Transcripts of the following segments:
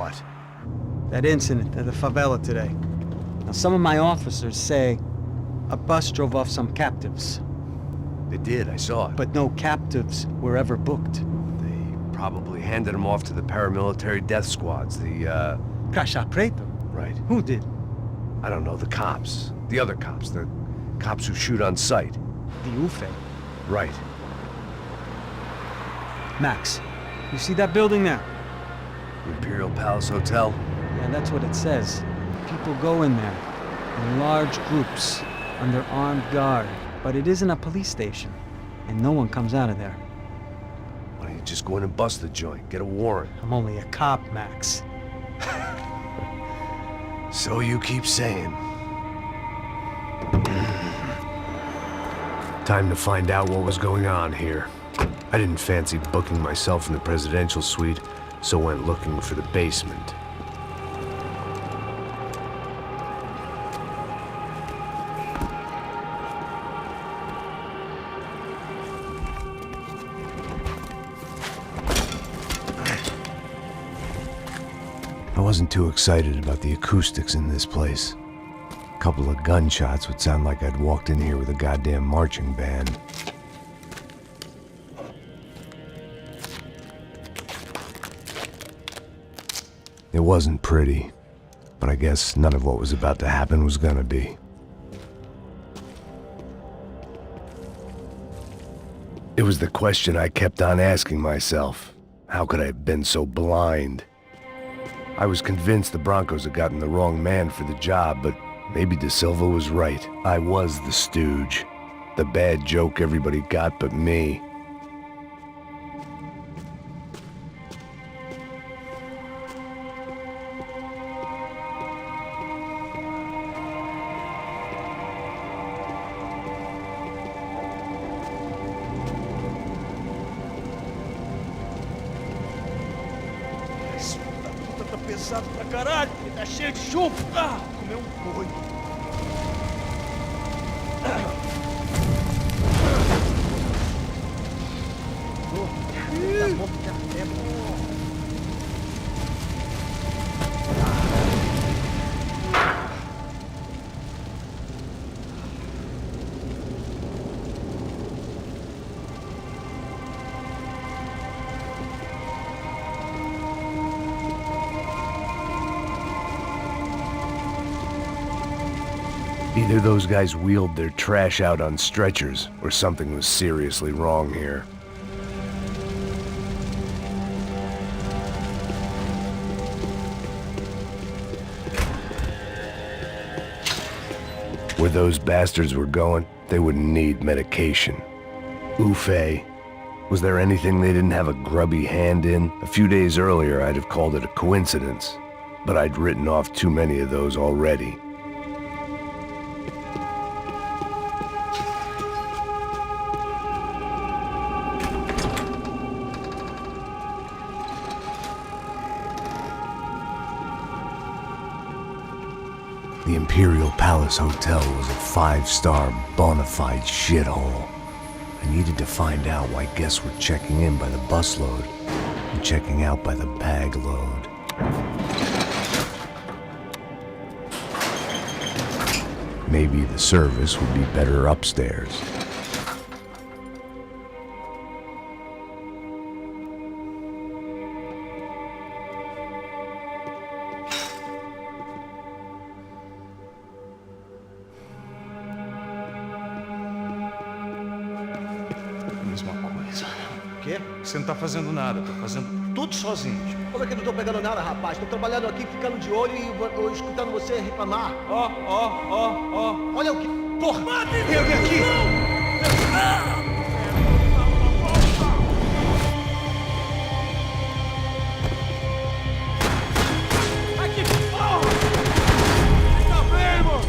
What? That incident at the favela today. Now, some of my officers say a bus drove off some captives. They did, I saw it. But no captives were ever booked. They probably handed them off to the paramilitary death squads, the, Cracha Preto? Right. Who did? I don't know, the cops. The other cops. The cops who shoot on sight. The UFE. Right. Max, you see that building there? Imperial Palace Hotel? Yeah, that's what it says. People go in there, in large groups, under armed guard. But it isn't a police station, and no one comes out of there. Why don't you just go in and bust the joint, get a warrant? I'm only a cop, Max. So you keep saying. Time to find out what was going on here. I didn't fancy booking myself in the presidential suite, so went looking for the basement. I wasn't too excited about the acoustics in this place. A couple of gunshots would sound like I'd walked in here with a goddamn marching band. It wasn't pretty, but I guess none of what was about to happen was gonna be. It was the question I kept on asking myself. How could I have been so blind? I was convinced the Brancos had gotten the wrong man for the job, but maybe Da Silva was right. I was the stooge. The bad joke everybody got but me. Pesado pra caralho, ele tá cheio de chumbo. Ah, comeu boi. Tá bom, já é bom. Either those guys wheeled their trash out on stretchers, or something was seriously wrong here. Where those bastards were going, they wouldn't need medication. UFE. Was there anything they didn't have a grubby hand in? A few days earlier, I'd have called it a coincidence, but I'd written off too many of those already. The Imperial Palace Hotel was a 5-star bona fide shithole. I needed to find out why guests were checking in by the busload and checking out by the bag load. Maybe the service would be better upstairs. Você não tá fazendo nada, tá fazendo tudo sozinho. Como é que eu não tô pegando nada, rapaz? Tô trabalhando aqui, ficando de olho e escutando você reclamar. Ó. Olha o que... Porra! Mate! Eu vim aqui! Ai, que porra! Tá bem, irmão?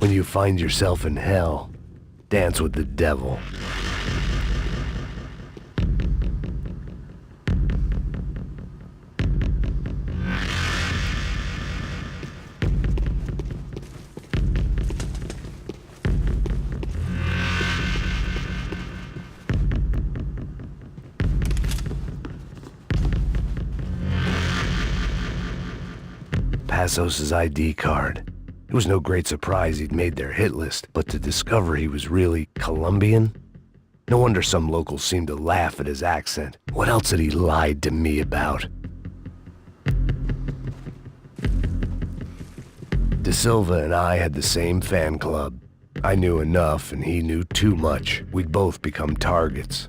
When you find yourself in hell, dance with the devil. Passos' ID card. It was no great surprise he'd made their hit list, but to discover he was really Colombian? No wonder some locals seemed to laugh at his accent. What else had he lied to me about? Da Silva and I had the same fan club. I knew enough and he knew too much. We'd both become targets.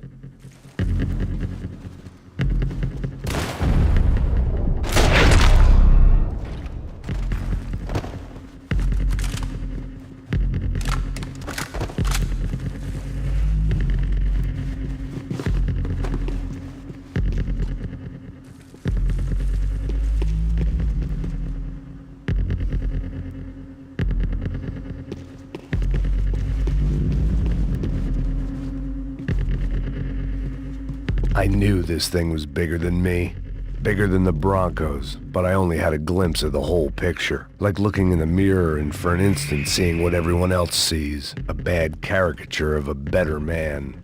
I knew this thing was bigger than me, bigger than the Brancos, but I only had a glimpse of the whole picture, like looking in the mirror and for an instant seeing what everyone else sees, a bad caricature of a better man.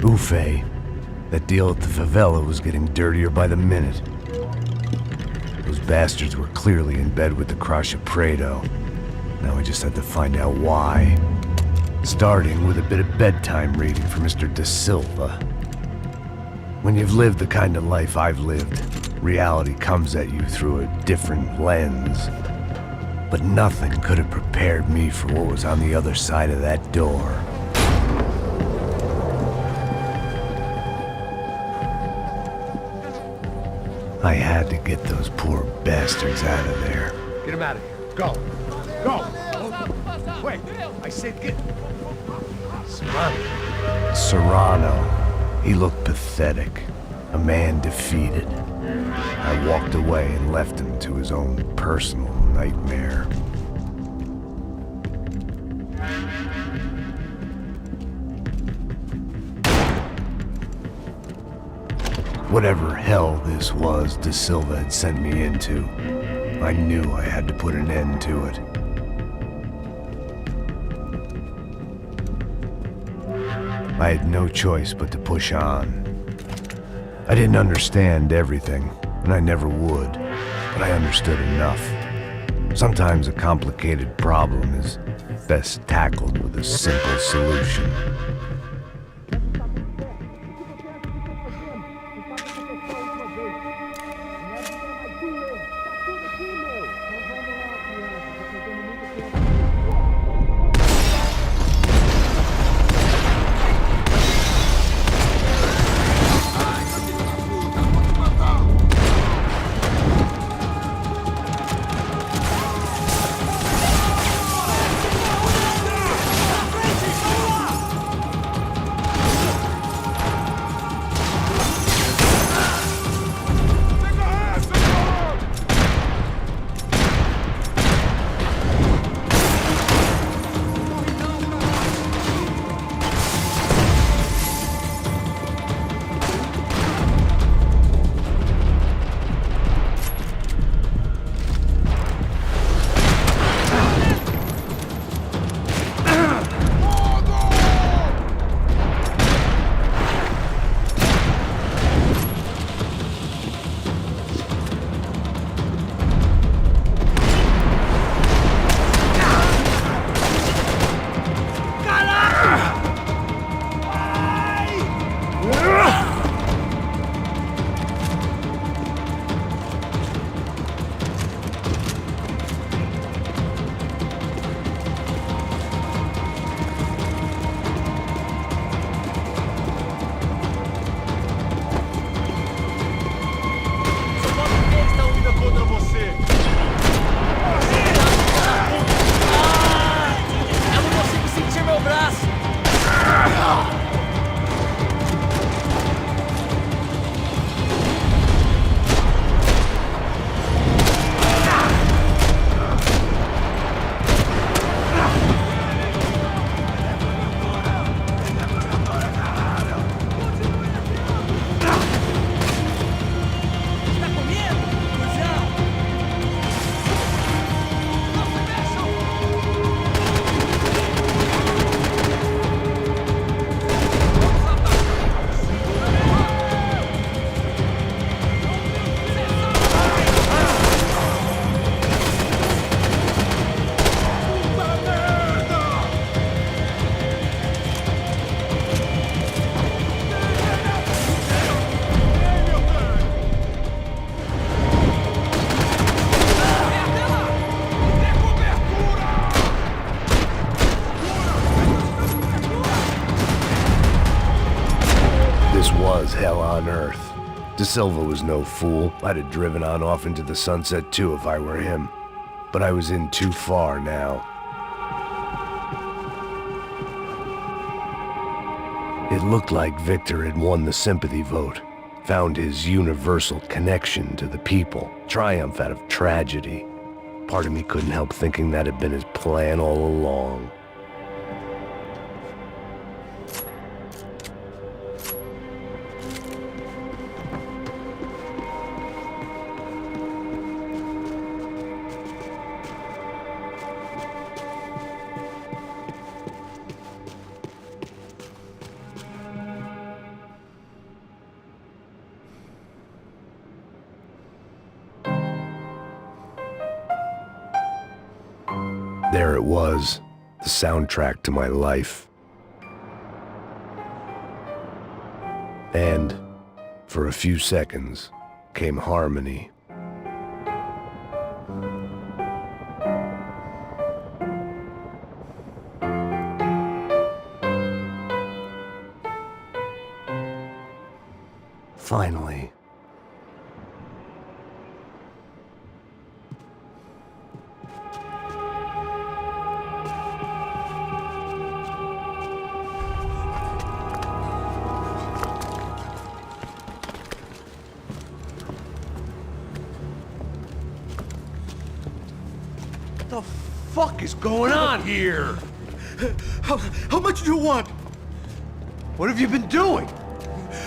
Ufe, that deal at the favela was getting dirtier by the minute. Those bastards were clearly in bed with the Cracha Preto. Now we just had to find out why. Starting with a bit of bedtime reading for Mr. Da Silva. When you've lived the kind of life I've lived, reality comes at you through a different lens. But nothing could have prepared me for what was on the other side of that door. I had to get those poor bastards out of there. Get him out of here. Go. Go. Quick. I said get... Serrano. He looked pathetic. A man defeated. I walked away and left him to his own personal nightmare. Whatever hell this was Da Silva had sent me into, I knew I had to put an end to it. I had no choice but to push on. I didn't understand everything, and I never would, but I understood enough. Sometimes a complicated problem is best tackled with a simple solution. Da Silva was no fool. I'd have driven on off into the sunset too if I were him. But I was in too far now. It looked like Victor had won the sympathy vote, found his universal connection to the people, triumph out of tragedy. Part of me couldn't help thinking that had been his plan all along. There it was, the soundtrack to my life. And, for a few seconds, came harmony. Finally. What the fuck is going on here? How much do you want? What have you been doing?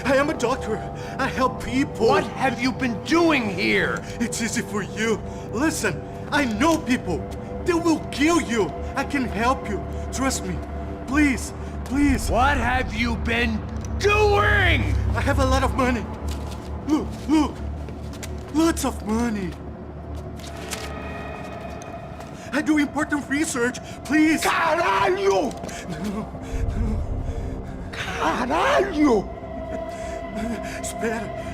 I am a doctor. I help people. What have you been doing here? It's easy for you. Listen, I know people. They will kill you. I can help you. Trust me. Please, please. What have you been doing? I have a lot of money. Look, look. Lots of money. I do important research. Please. Caralho! Caralho!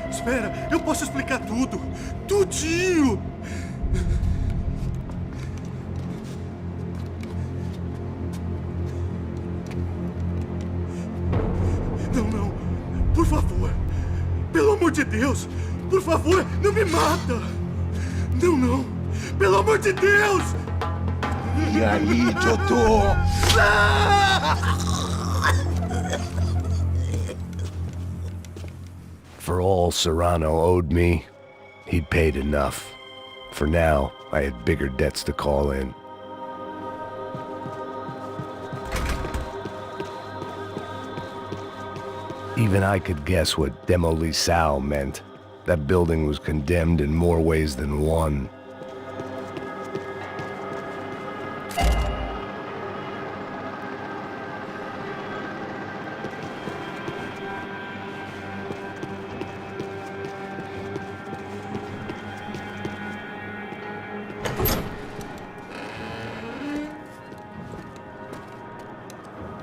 Espera. Eu posso explicar tudo. Tudinho. Não. Por favor. Pelo amor de Deus. Por favor, não me mata. Não. Pelo amor de Deus. E aí, doutor? For all Serrano owed me, he'd paid enough. For now, I had bigger debts to call in. Even I could guess what demolição meant. That building was condemned in more ways than one.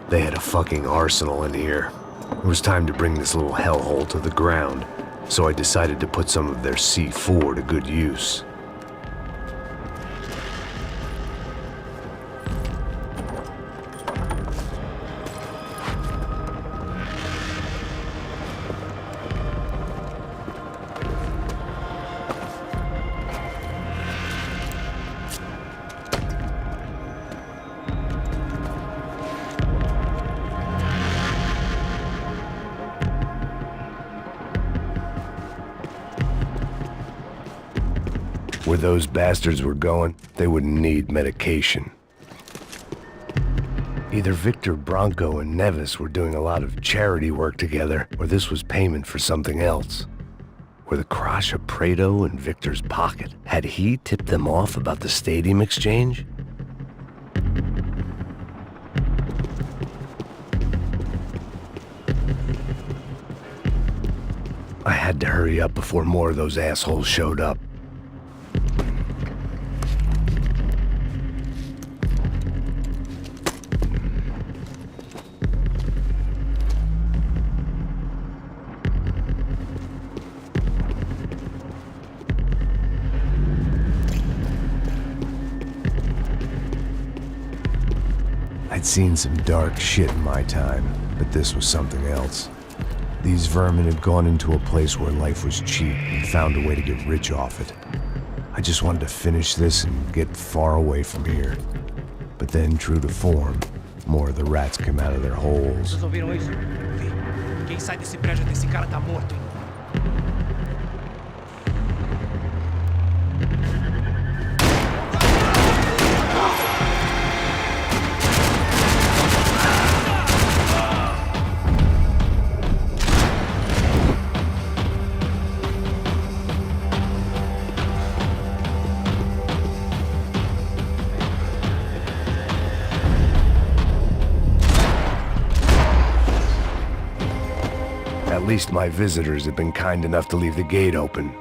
They had a fucking arsenal in here. It was time to bring this little hellhole to the ground, so I decided to put some of their C4 to good use. Where those bastards were going, they wouldn't need medication. Either Victor Branco and Neves were doing a lot of charity work together, or this was payment for something else. Were the Cracha Preto in Victor's pocket? Had he tipped them off about the stadium exchange? I had to hurry up before more of those assholes showed up. I'd seen some dark shit in my time, but this was something else. These vermin had gone into a place where life was cheap and found a way to get rich off it. I just wanted to finish this and get far away from here. But then, true to form, more of the rats came out of their holes. Vocês ouviram isso? Vê. Quem sai desse prédio desse cara tá morto, hein? At least my visitors had been kind enough to leave the gate open.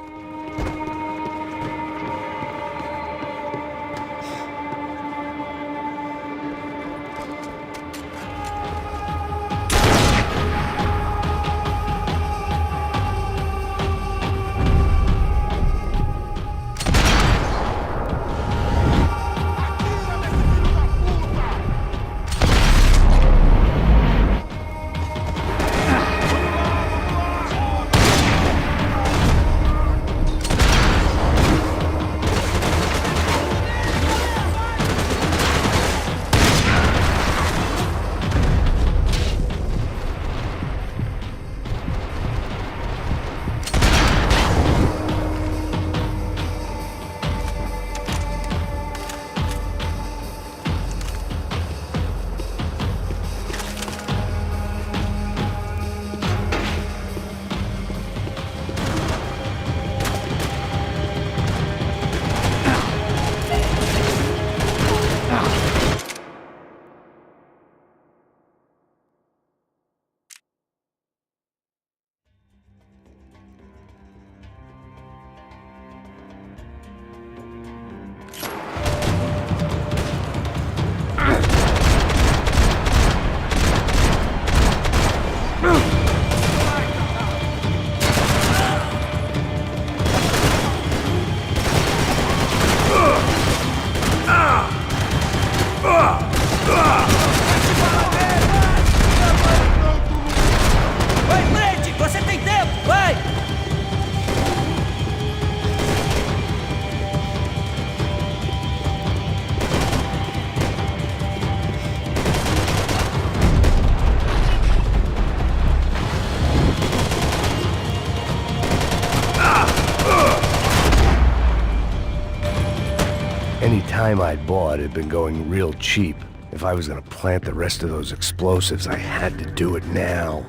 Any time I'd bought had been going real cheap. If I was gonna plant the rest of those explosives, I had to do it now.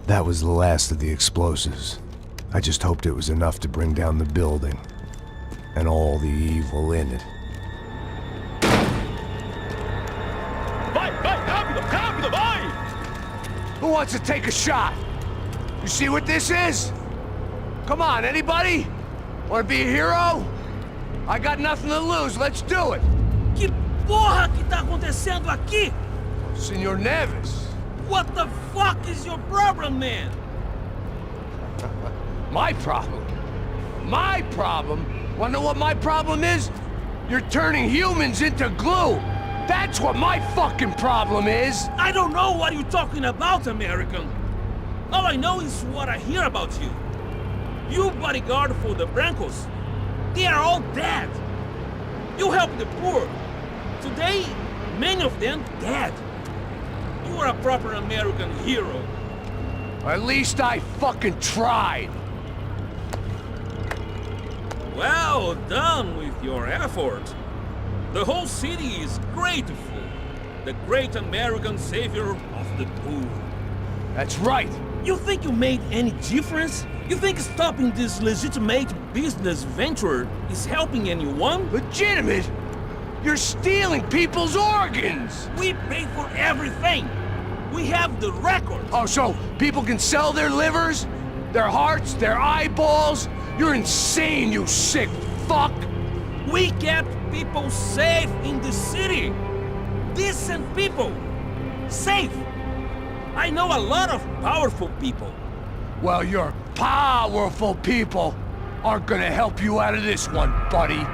That was the last of the explosives. I just hoped it was enough to bring down the building and all the evil in it. Vai, rápido, rápido, vai! Who wants to take a shot? You see what this is? Come on, anybody? Want to be a hero? I got nothing to lose, let's do it! Que porra que tá acontecendo aqui? Senor Neves. What the fuck is your problem, man? My problem? My problem? Wanna know what my problem is? You're turning humans into glue! That's what my fucking problem is! I don't know what you're talking about, American. All I know is what I hear about you. You bodyguard for the Brancos. They are all dead. You help the poor. Today, many of them dead. You are a proper American hero. At least I fucking tried. Well done with your effort. The whole city is grateful. The great American savior of the poor. That's right. You think you made any difference? You think stopping this legitimate business venture is helping anyone? Legitimate? You're stealing people's organs! We pay for everything. We have the record. Oh, so people can sell their livers? Their hearts? Their eyeballs? You're insane, you sick fuck! We kept people safe in the city. Decent people. Safe. I know a lot of powerful people. Well, your powerful people aren't gonna help you out of this one, buddy.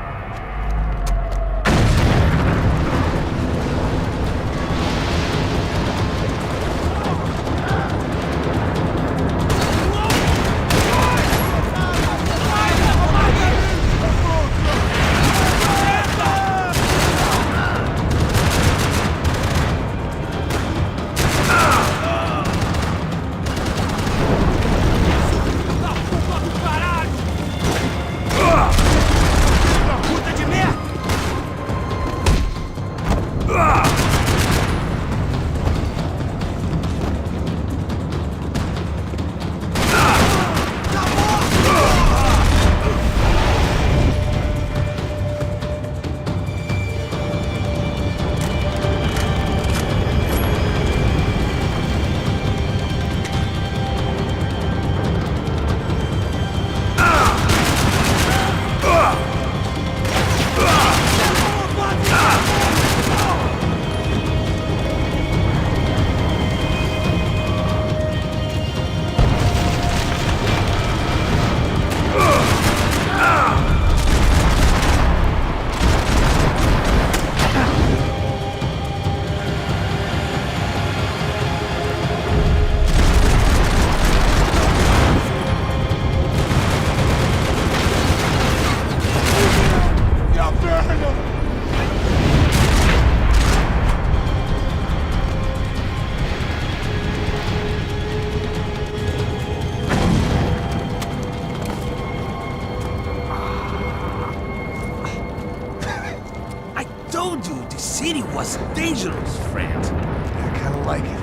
Was dangerous, friend. I kinda like it.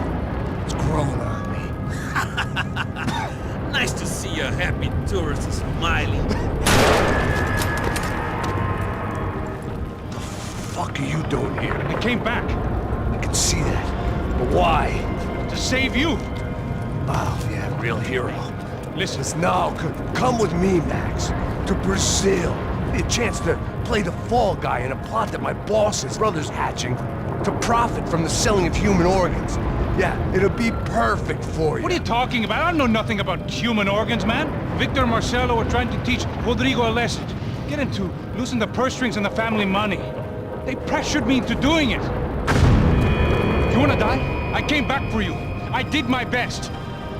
It's growing on me. Nice to see a happy tourist smiling. The fuck are you doing here? I came back I can see that. But why? to save you. Oh, yeah, real hero. Listen, No, come with me, Max. To Brazil. A chance to play the fall guy in a plot that my boss's brother's hatching to profit from the selling of human organs. Yeah, it'll be perfect for you. what are you talking about? I know nothing about human organs, man. Victor and Marcelo were trying to teach Rodrigo a lesson. Get him to loosen the purse strings and the family money. They pressured me into doing it. You wanna die? I came back for you. I did my best.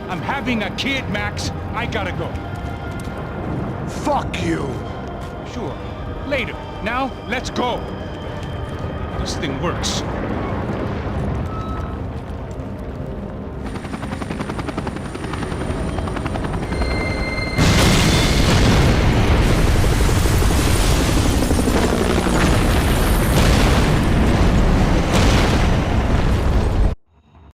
I'm having a kid, Max. I gotta go. Fuck you. Sure. Later. Now, let's go. This thing works.